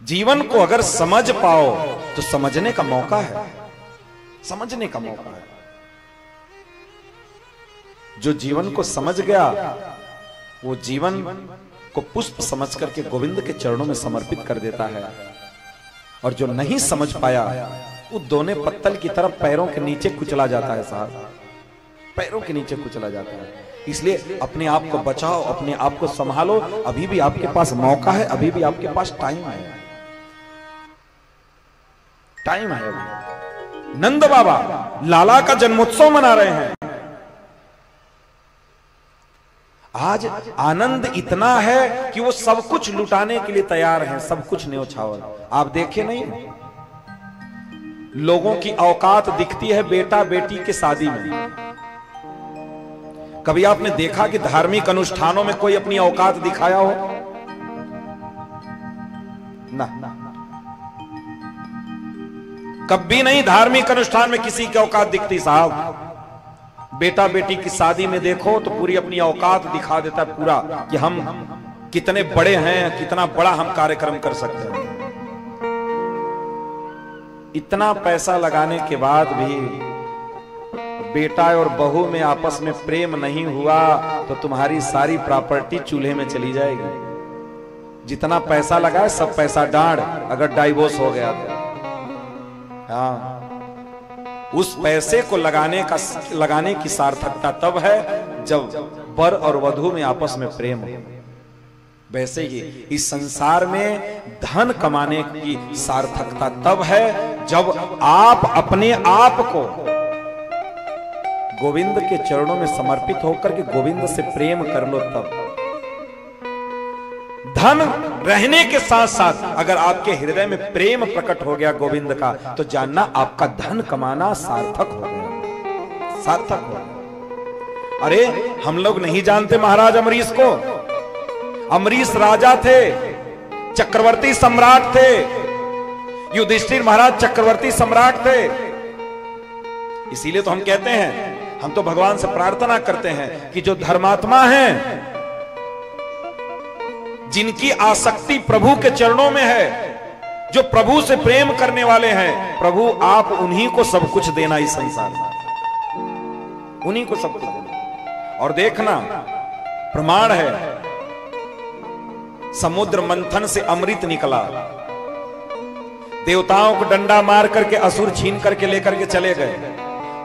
जीवन को अगर समझ पाओ तो समझने का मौका है, समझने का मौका है। जो जीवन को समझ गया वो जीवन को पुष्प समझ करके गोविंद के चरणों में समर्पित कर देता है, और जो नहीं समझ पाया वो दोने पत्तल की तरफ पैरों के नीचे कुचला जाता है साहब, पैरों के नीचे कुचला जाता है। इसलिए अपने आप को बचाओ, अपने आप को संभालो, अभी भी आपके पास मौका है, अभी भी आपके पास टाइम है, टाइम है अभी। नंद बाबा लाला का जन्मोत्सव मना रहे हैं। आज आनंद इतना है कि वो सब कुछ लुटाने के लिए तैयार हैं, सब कुछ न्योछावर। आप देखे नहीं, लोगों की औकात दिखती है बेटा बेटी के शादी में। कभी आपने देखा कि धार्मिक अनुष्ठानों में कोई अपनी औकात दिखाया हो? ना, कभी नहीं धार्मिक अनुष्ठान में किसी की औकात दिखती साहब। बेटा बेटी की शादी में देखो तो पूरी अपनी औकात दिखा देता है पूरा, कि हम कितने बड़े हैं, कितना बड़ा हम कार्यक्रम कर सकते हैं। इतना पैसा लगाने के बाद भी बेटा और बहू में आपस में प्रेम नहीं हुआ तो तुम्हारी सारी प्रॉपर्टी चूल्हे में चली जाएगी। जितना पैसा लगा सब पैसा डांड, अगर डाइवोर्स हो गया तो। हाँ, उस पैसे को लगाने की सार्थकता तब है जब वर और वधू में आपस में प्रेम हो। वैसे ही इस संसार में धन कमाने की सार्थकता तब है जब आप अपने आप को गोविंद के चरणों में समर्पित होकर के गोविंद से प्रेम कर लो। तब धन रहने के साथ साथ अगर आपके हृदय में प्रेम प्रकट हो गया गोविंद का, तो जानना आपका धन कमाना सार्थक हो गया, सार्थक हो गया। अरे हम लोग नहीं जानते महाराज अमरीश को। अमरीश राजा थे, चक्रवर्ती सम्राट थे। युधिष्ठिर महाराज चक्रवर्ती सम्राट थे। इसीलिए तो हम कहते हैं, हम तो भगवान से प्रार्थना करते हैं कि जो धर्मात्मा हैं, जिनकी आसक्ति प्रभु के चरणों में है, जो प्रभु से प्रेम करने वाले हैं, प्रभु आप उन्हीं को सब कुछ देना इस संसार में, उन्हीं को सब कुछ देना। और देखना, प्रमाण है, समुद्र मंथन से अमृत निकला, देवताओं को डंडा मार करके असुर छीन करके लेकर के चले गए,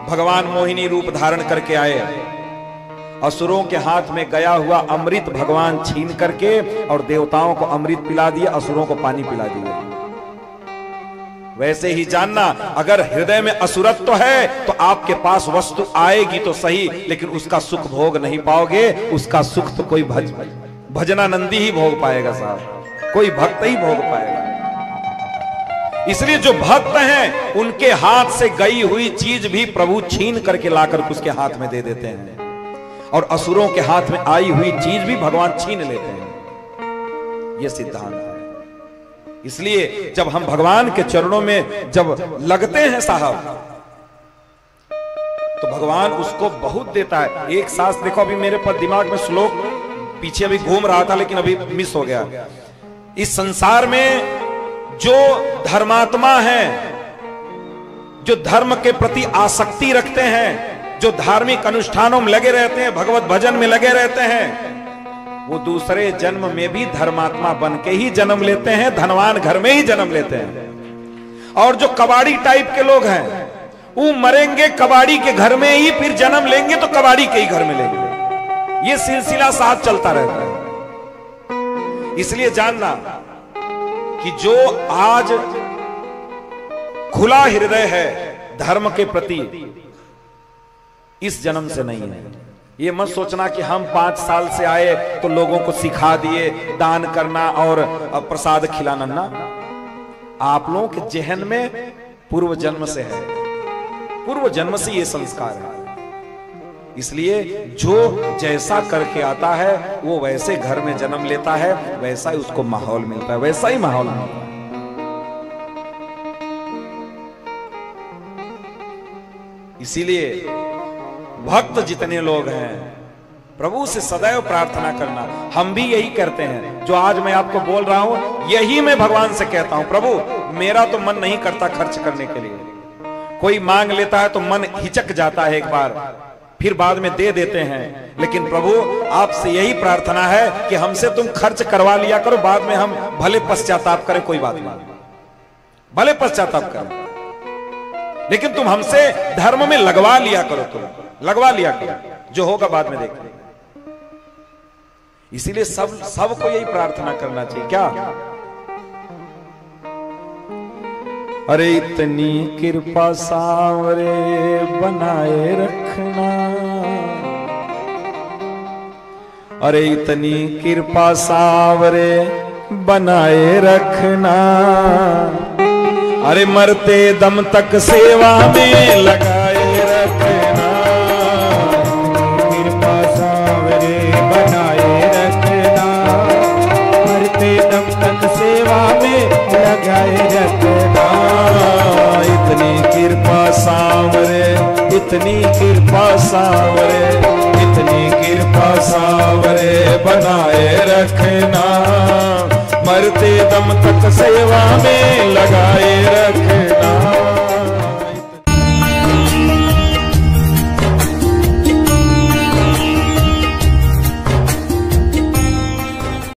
भगवान मोहिनी रूप धारण करके आए, असुरों के हाथ में गया हुआ अमृत भगवान छीन करके और देवताओं को अमृत पिला दिया, असुरों को पानी पिला दिया। वैसे ही जानना, अगर हृदय में असुरत्व है तो आपके पास वस्तु आएगी तो सही, लेकिन उसका सुख भोग नहीं पाओगे। उसका सुख तो कोई भजनानंदी ही भोग पाएगा साहब, कोई भक्त ही भोग पाएगा। इसलिए जो भक्त हैं उनके हाथ से गई हुई चीज भी प्रभु छीन करके लाकर उसके हाथ में दे देते हैं, और असुरों के हाथ में आई हुई चीज भी भगवान छीन लेते हैं। यह सिद्धांत है। इसलिए जब हम भगवान के चरणों में जब लगते हैं साहब, तो भगवान उसको बहुत देता है। एक सांस देखो, अभी मेरे पर दिमाग में श्लोक पीछे अभी घूम रहा था लेकिन अभी मिस हो गया। इस संसार में जो धर्मात्मा हैं, जो धर्म के प्रति आसक्ति रखते हैं, जो धार्मिक अनुष्ठानों में लगे रहते हैं, भगवत भजन में लगे रहते हैं, वो दूसरे जन्म में भी धर्मात्मा बन के ही जन्म लेते हैं, धनवान घर में ही जन्म लेते हैं। और जो कबाड़ी टाइप के लोग हैं, वो मरेंगे कबाड़ी के घर में ही, फिर जन्म लेंगे तो कबाड़ी के ही घर में लेंगे। ये सिलसिला साथ चलता रहता है। इसलिए जानना कि जो आज खुला हृदय है धर्म के प्रति, इस जन्म से नहीं है। ये मत सोचना कि हम 5 साल से आए तो लोगों को सिखा दिए दान करना और प्रसाद खिलाना ना। आप लोगों के जहन में पूर्व जन्म से है, पूर्व जन्म से ये संस्कार है। इसलिए जो जैसा करके आता है वो वैसे घर में जन्म लेता है, वैसा ही उसको माहौल मिलता है, वैसा ही माहौल मिलता है। इसीलिए भक्त जितने लोग हैं प्रभु से सदैव प्रार्थना करना। हम भी यही करते हैं, जो आज मैं आपको बोल रहा हूं यही मैं भगवान से कहता हूं, प्रभु मेरा तो मन नहीं करता खर्च करने के लिए। कोई मांग लेता है तो मन हिचक जाता है एक बार, फिर बाद में दे देते हैं, लेकिन प्रभु आपसे यही प्रार्थना है कि हमसे तुम खर्च करवा लिया करो, बाद में हम भले पश्चाताप करें, कोई बात नहीं, भले पश्चाताप करें, लेकिन तुम हमसे धर्म में लगवा लिया करो, तुम लगवा लिया करो, जो होगा बाद में देखेंगे। इसीलिए सबको यही प्रार्थना करना चाहिए। क्या? अरे इतनी कृपा सांवरे बनाए रखना, अरे इतनी कृपा सांवरे बनाए रखना, अरे मरते दम तक सेवा में लगाए रखना, कृपा सांवरे बनाए रखना, मरते दम तक सेवा में लगाए रखना। इतनी कृपा सांवरे, इतनी कृपा सांवरे, इतनी कृपा सांवरे बनाए रखना, मरते दम तक सेवा में लगाए रखना।